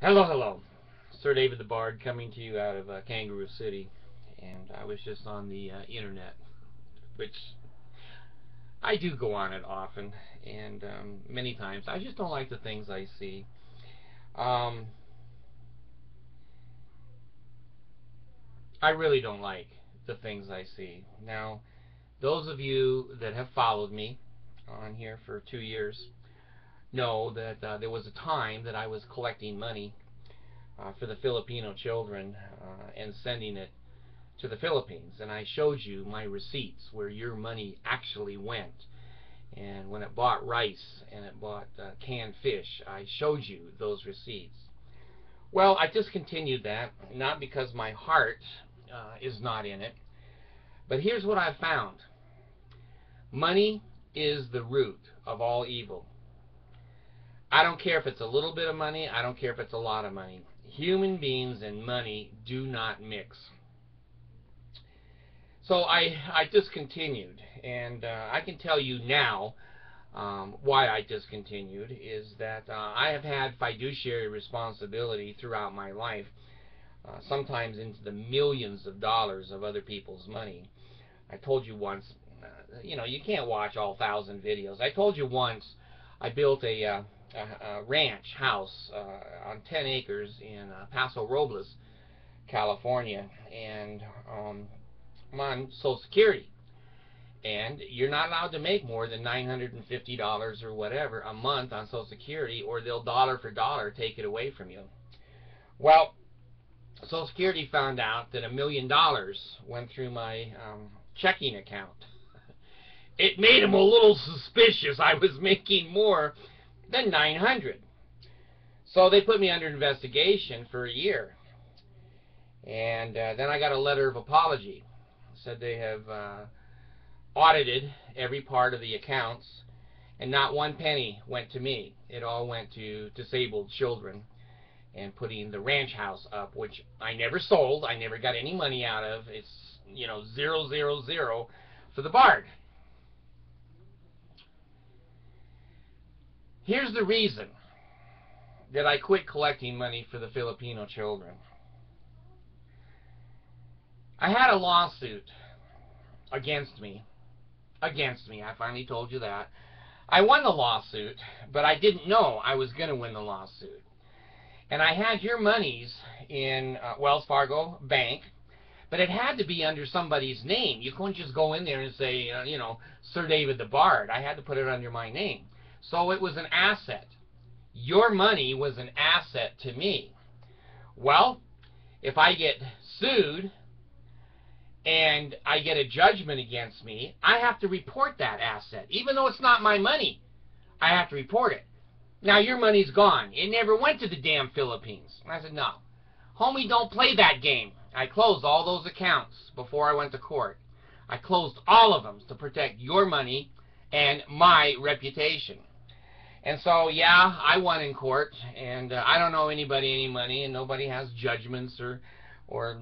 Hello, hello. Sir David the Bard coming to you out of Kangaroo City. And I was just on the internet, which I do go on it often and many times. I just don't like the things I see. Um, I really don't like the things I see. Now, those of you that have followed me on here for 2 years know that there was a time that I was collecting money for the Filipino children and sending it to the Philippines, and I showed you my receipts where your money actually went. And when it bought rice and it bought canned fish, I showed you those receipts. Well, I discontinued that, not because my heart is not in it, but here's what I've found. Money is the root of all evil. I don't care if it's a little bit of money, I don't care if it's a lot of money. Human beings and money do not mix. So I discontinued, and I can tell you now why I discontinued is that I have had fiduciary responsibility throughout my life, sometimes into the millions of dollars of other people's money. I told you once, you can't watch all 1,000 videos. I told you once I built a ranch house on 10 acres in Paso Robles, California, and I'm on Social Security, and you're not allowed to make more than $950 or whatever a month on Social Security, or they'll dollar for dollar take it away from you. Well, Social Security found out that $1 million went through my checking account. It made them a little suspicious I was making more than $900. So they put me under investigation for a year, and then I got a letter of apology. Said they have audited every part of the accounts, and not one penny went to me. It all went to disabled children and putting the ranch house up, which I never sold. I never got any money out of. It's, 000 for the Bard. Here's the reason that I quit collecting money for the Filipino children. I had a lawsuit against me. I finally told you that. I won the lawsuit, but I didn't know I was going to win the lawsuit. And I had your monies in Wells Fargo Bank, but it had to be under somebody's name. You couldn't just go in there and say, Sir David the Bard. I had to put it under my name. So it was an asset. Your money was an asset to me. Well, if I get sued and I get a judgment against me, I have to report that asset. Even though it's not my money, I have to report it. Now, your money's gone. It never went to the damn Philippines. I said, no. Homie, don't play that game. I closed all those accounts before I went to court. I closed all of them to protect your money and my reputation. And so, yeah, I won in court, and I don't owe anybody any money, and nobody has judgments or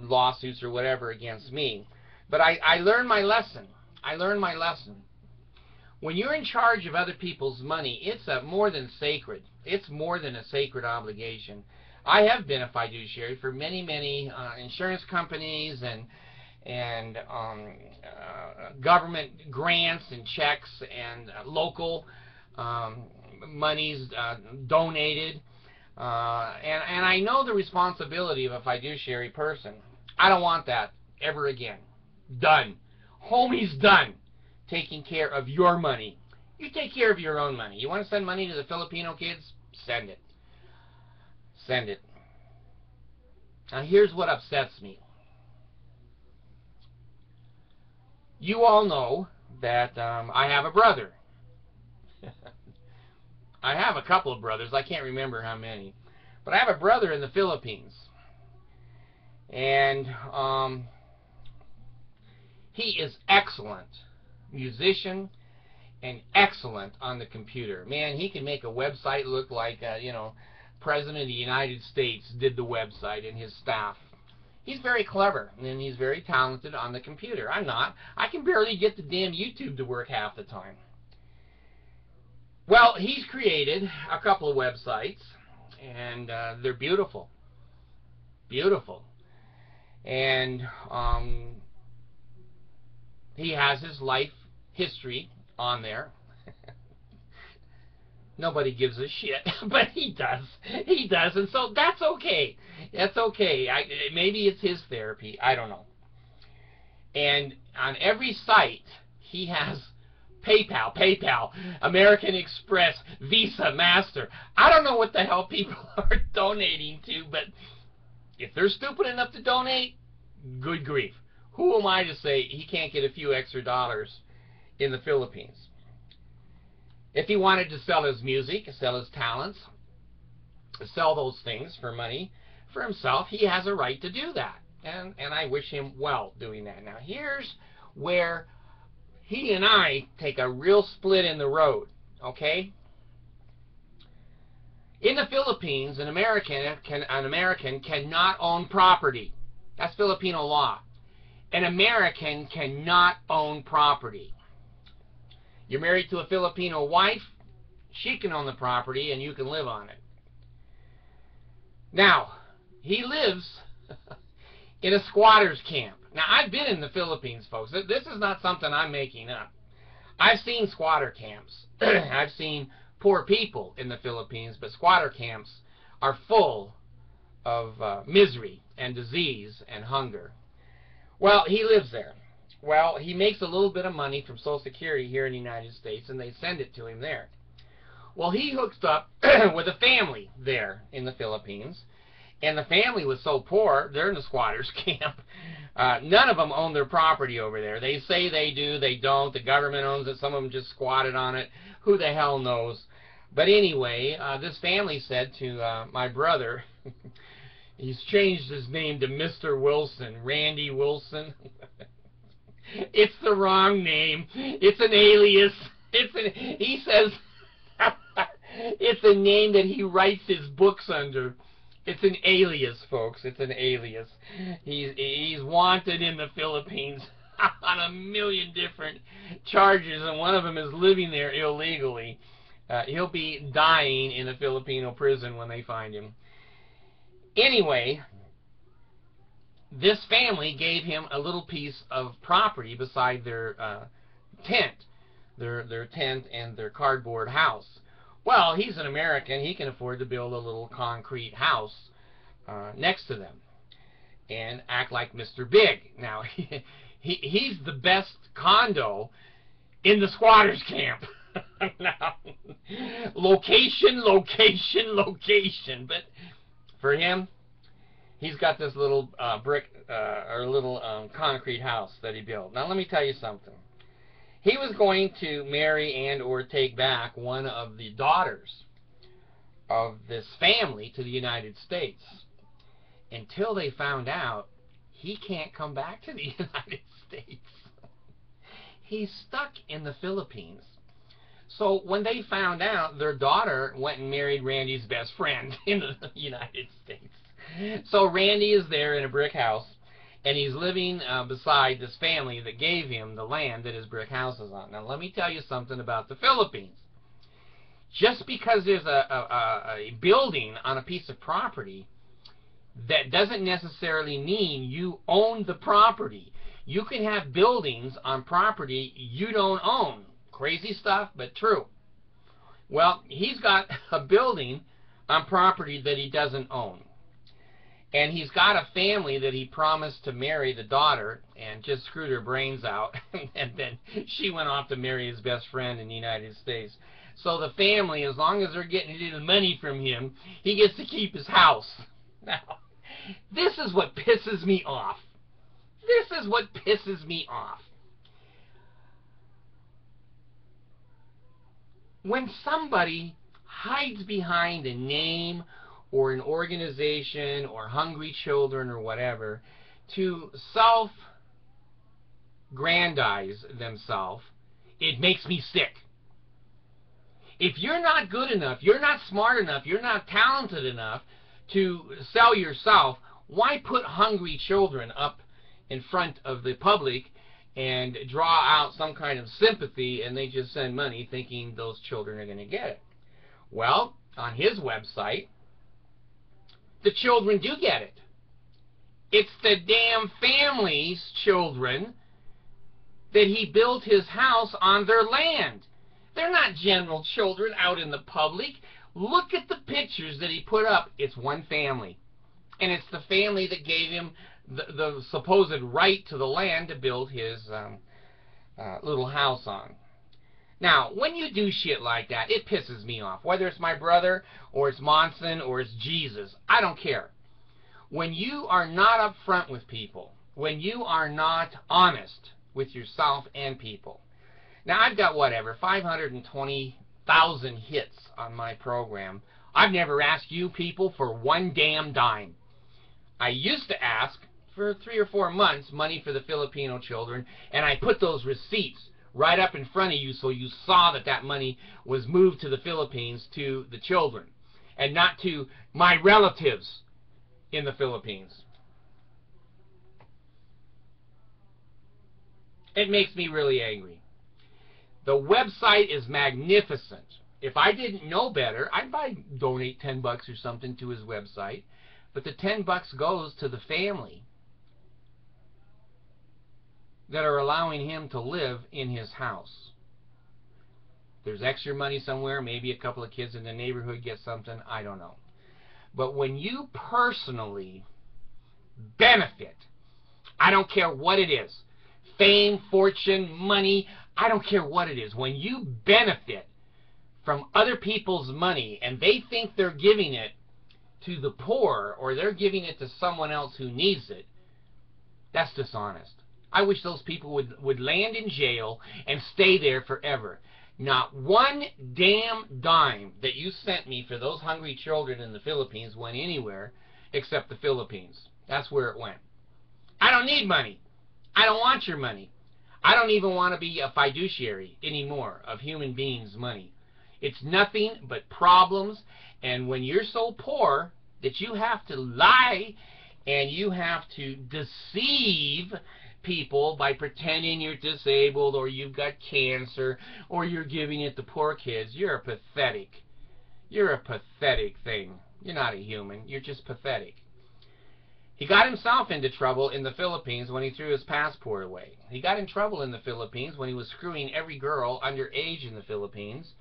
lawsuits or whatever against me. But I learned my lesson. I learned my lesson. When you're in charge of other people's money, it's more than sacred. It's more than a sacred obligation. I have been a fiduciary for many, many insurance companies and government grants and checks and local monies donated. And I know the responsibility of a fiduciary person. I don't want that ever again. Done. Homie's done taking care of your money. You take care of your own money. You want to send money to the Filipino kids? Send it. Send it. Now here's what upsets me. You all know that I have a brother. I have a couple of brothers. I can't remember how many. But I have a brother in the Philippines. And he is excellent musician and excellent on the computer. Man, he can make a website look like, President of the United States did the website and his staff. He's very clever, and he's very talented on the computer. I'm not. I can barely get the damn YouTube to work half the time. Well, he's created a couple of websites, and they're beautiful, beautiful. And he has his life history on there. Nobody gives a shit, but he does. He does, and so that's okay. That's okay. Maybe it's his therapy. I don't know. And on every site, he has PayPal, American Express, Visa, Master. I don't know what the hell people are donating to, but if they're stupid enough to donate, good grief. Who am I to say he can't get a few extra dollars in the Philippines? If he wanted to sell his music, sell his talents, sell those things for money for himself, he has a right to do that. And I wish him well doing that. Now, here's where he and I take a real split in the road, okay? In the Philippines, an American cannot own property. That's Filipino law. An American cannot own property. You're married to a Filipino wife, she can own the property and you can live on it. Now, he lives in a squatter's camp. Now, I've been in the Philippines, folks. This is not something I'm making up. I've seen squatter camps. I've seen poor people in the Philippines, but squatter camps are full of misery and disease and hunger. Well, he lives there. Well, he makes a little bit of money from Social Security here in the United States, and they send it to him there. Well, he hooks up with a family there in the Philippines, and the family was so poor, they're in the squatters' camp. None of them own their property over there. They say they do, they don't. The government owns it. Some of them just squatted on it. Who the hell knows? But anyway, this family said to my brother, he's changed his name to Mr. Wilson, Randy Wilson. It's the wrong name. It's an alias. He says it's a name that he writes his books under. It's an alias, folks. It's an alias. He's wanted in the Philippines on a million different charges, and one of them is living there illegally. He'll be dying in a Filipino prison when they find him. Anyway, this family gave him a little piece of property beside their tent, their tent and their cardboard house. Well, he's an American. He can afford to build a little concrete house next to them and act like Mr. Big. Now, he's the best condo in the squatters camp. Now, location, but for him, he's got this little brick or little concrete house that he built. Now, let me tell you something. He was going to marry and or take back one of the daughters of this family to the United States until they found out he can't come back to the United States. He's stuck in the Philippines. So when they found out, their daughter went and married Randy's best friend in the United States. So Randy is there in a brick house, and he's living beside this family that gave him the land that his brick house is on. Now, let me tell you something about the Philippines. Just because there's a building on a piece of property, that doesn't necessarily mean you own the property. You can have buildings on property you don't own. Crazy stuff, but true. Well, he's got a building on property that he doesn't own. And he's got a family that he promised to marry the daughter and just screwed her brains out. And then she went off to marry his best friend in the United States. So the family, as long as they're getting the money from him, he gets to keep his house. Now, this is what pisses me off. This is what pisses me off. When somebody hides behind a name or an organization or hungry children or whatever to self-grandize themselves, it makes me sick. If you're not good enough, you're not smart enough, you're not talented enough to sell yourself, why put hungry children up in front of the public and draw out some kind of sympathy, and they just send money thinking those children are going to get it? Well, on his website, the children do get it. It's the damn family's children that he built his house on their land. They're not general children out in the public. Look at the pictures that he put up. It's one family. And it's the family that gave him the supposed right to the land to build his little house on. Now, when you do shit like that, it pisses me off. Whether it's my brother, or it's Monson, or it's Jesus, I don't care. When you are not upfront with people, when you are not honest with yourself and people. Now, I've got, whatever, 520,000 hits on my program. I've never asked you people for one damn dime. I used to ask for 3 or 4 months money for the Filipino children, and I put those receipts right up in front of you so you saw that that money was moved to the Philippines to the children and not to my relatives in the Philippines. It makes me really angry. The website is magnificent. If I didn't know better, I'd donate $10 or something to his website, but the $10 goes to the family that are allowing him to live in his house. There's extra money somewhere, maybe a couple of kids in the neighborhood get something, I don't know. But when you personally benefit, I don't care what it is, fame, fortune, money, I don't care what it is, when you benefit from other people's money and they think they're giving it to the poor or they're giving it to someone else who needs it, that's dishonest. I wish those people would land in jail and stay there forever. Not one damn dime that you sent me for those hungry children in the Philippines went anywhere except the Philippines. That's where it went. I don't need money. I don't want your money. I don't even want to be a fiduciary anymore of human beings' money. It's nothing but problems, and when you're so poor that you have to lie and you have to deceive people by pretending you're disabled or you've got cancer or you're giving it to poor kids, you're pathetic. You're a pathetic thing. You're not a human. You're just pathetic. He got himself into trouble in the Philippines when he threw his passport away. He got in trouble in the Philippines when he was screwing every girl underage in the Philippines,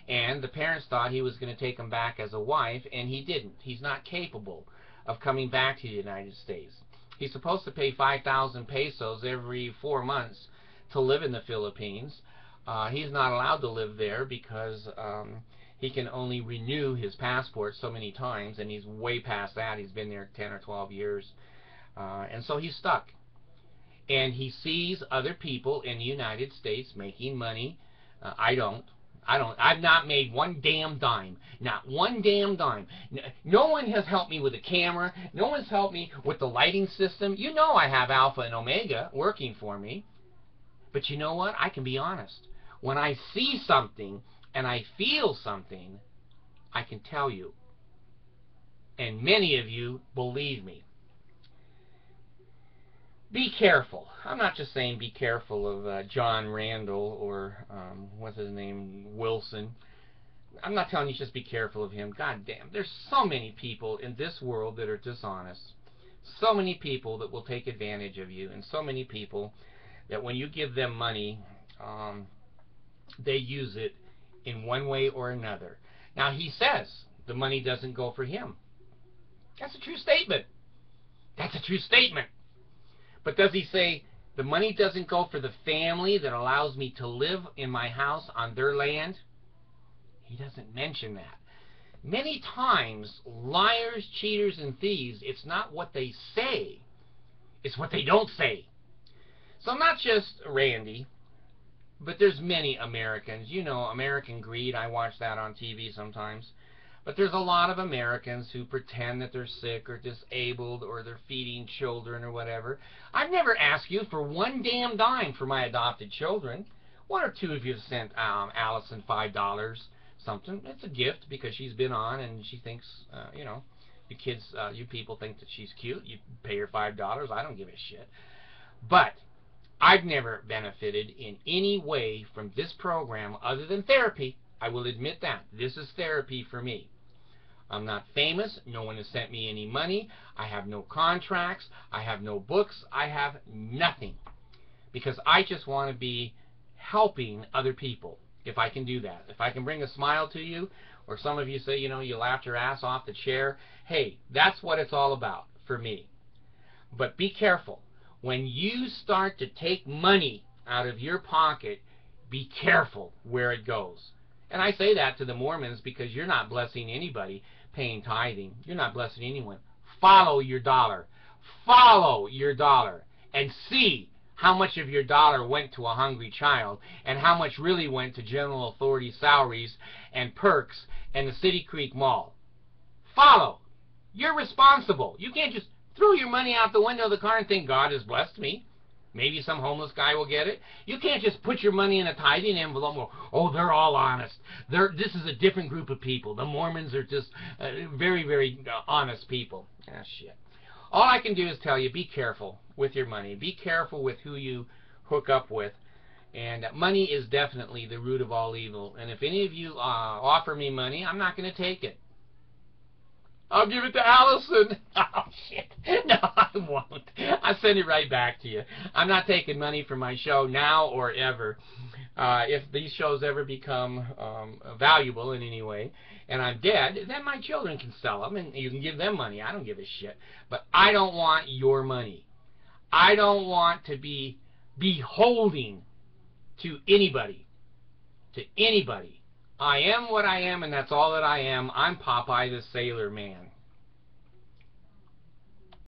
and the parents thought he was going to take him back as a wife, and he didn't. He's not capable of coming back to the United States. He's supposed to pay 5,000 pesos every 4 months to live in the Philippines. He's not allowed to live there because he can only renew his passport so many times, and he's way past that. He's been there 10 or 12 years. And so he's stuck. And he sees other people in the United States making money. I've not made one damn dime. Not one damn dime. No one has helped me with a camera. No one's helped me with the lighting system. You know I have Alpha and Omega working for me. But you know what? I can be honest. When I see something and I feel something, I can tell you. And many of you believe me. Be careful. I'm not just saying be careful of John Randall or, what's his name, Wilson. I'm not telling you just be careful of him. God damn, there's so many people in this world that are dishonest. So many people that will take advantage of you. And so many people that when you give them money, they use it in one way or another. Now, he says the money doesn't go for him. That's a true statement. That's a true statement. But does he say the money doesn't go for the family that allows me to live in my house on their land? He doesn't mention that. Many times, liars, cheaters, and thieves, it's not what they say, it's what they don't say. So not just Randy, but there's many Americans. You know, American Greed, I watch that on TV sometimes. But there's a lot of Americans who pretend that they're sick or disabled or they're feeding children or whatever. I've never asked you for one damn dime for my adopted children. One or two of you have sent Allison $5 something. It's a gift because she's been on and she thinks, you know, you kids, you people think that she's cute. You pay her $5. I don't give a shit. But I've never benefited in any way from this program other than therapy. I will admit that. This is therapy for me. I'm not famous. No one has sent me any money. I have no contracts. I have no books. I have nothing. Because I just want to be helping other people, if I can do that. If I can bring a smile to you, or some of you say, you know, you laughed your ass off the chair. Hey, that's what it's all about for me. But be careful. When you start to take money out of your pocket, be careful where it goes. And I say that to the Mormons because you're not blessing anybody paying tithing. You're not blessing anyone. Follow your dollar. Follow your dollar and see how much of your dollar went to a hungry child and how much really went to general authority salaries and perks and the City Creek Mall. Follow. You're responsible. You can't just throw your money out the window of the car and think God has blessed me. Maybe some homeless guy will get it. You can't just put your money in a tithing envelope and go, oh, they're all honest. This is a different group of people. The Mormons are just very, very honest people. Ah, shit. All I can do is tell you, be careful with your money. Be careful with who you hook up with. And money is definitely the root of all evil. And if any of you offer me money, I'm not going to take it. I'll give it to Allison. Oh, shit. No, I won't. I'll send it right back to you. I'm not taking money for my show now or ever. If these shows ever become valuable in any way, and I'm dead, then my children can sell them, and you can give them money. I don't give a shit. But I don't want your money. I don't want to be beholding to anybody. To anybody. I am what I am, and that's all that I am. I'm Popeye the Sailor Man.